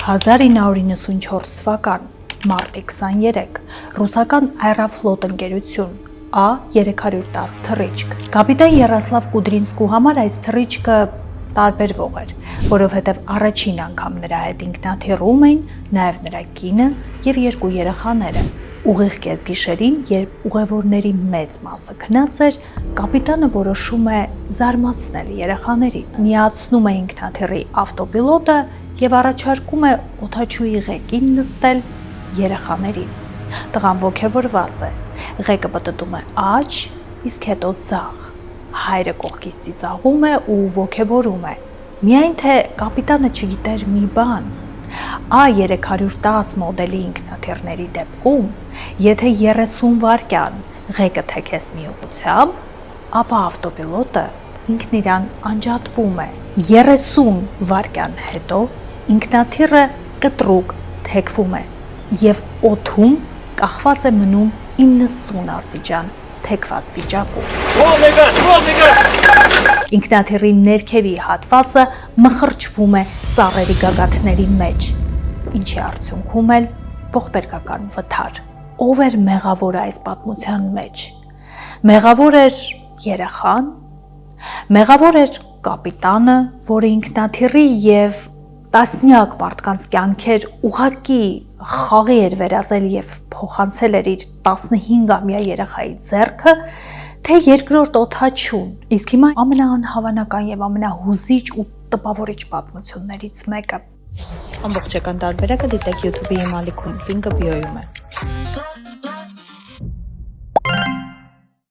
1994 թվական, մարտի 23, ռուսական Aeroflot ընկերություն A310 թռիչք։ Կապիտան Եռասլավ Կուդրինսկու համար այս թռիչքը տարբերվող էր, որովհետև առաջին անգամ նրա հետ ինքնաթիռում էին նաև նրա կինը և 2 երեխաները։ Ուղիղ կեսգիշերին, երբ ուղևորների մեծ մասը քնած էր, կապիտանը որոշում է զարմացնել երեխաներին։ Միացնում է ինքնաթիռի ավտոպիլոտը և առաջարկում է օդաչուի ղեկին նստել երեխաներին։ Տղան ոգևորված է, ղեկը պտտում է աջ, իսկ հետո ձախ։ Հայրը կողքից ծիծաղում է ու ոգևորում է, միայն թե կապիտանը չգիտեր մի բան. A310 մոդելի ինքնաթիռների դեպքում, եթե 30 վայրկյան ղեկը թեքեցնի ուղղությամբ, ապա ավտոպիլոտը ինքն իրան անջատվում է։ 30 վայրկյան հետո ինքնաթիռը կտրուկ թեքվում է և օդում կախված է մնում 90 աստիճան թեքված վիճակում։ Ինքնաթիռի ներքևի հատվածը մխրճվում է ծառերի գագաթների մեջ, ինչի արդյունքում էլ ողբերգական վթար։ Ով էր մեղավորը այս պատմության մեջ։ Մեղավոր էր երեխան, մեղավոր էր կապիտանը, որը ինքնաթիռի և տասնյակ մարդկանց կյանքեր ուղղակի խաղի էր վերածել և փոխանցել էր իր 15-ամյա երեխայի ձեռքը, թե երկրորդ օդաչուն։ Իսկ հիմա ամենաանհավանական և ամենահուզիչ ու տպավորիչ պատմություններից մեկը։ Ամբողջական տարբերակը դիտեք YouTube-ի իմ ալիքում, լինկը բիոյում է։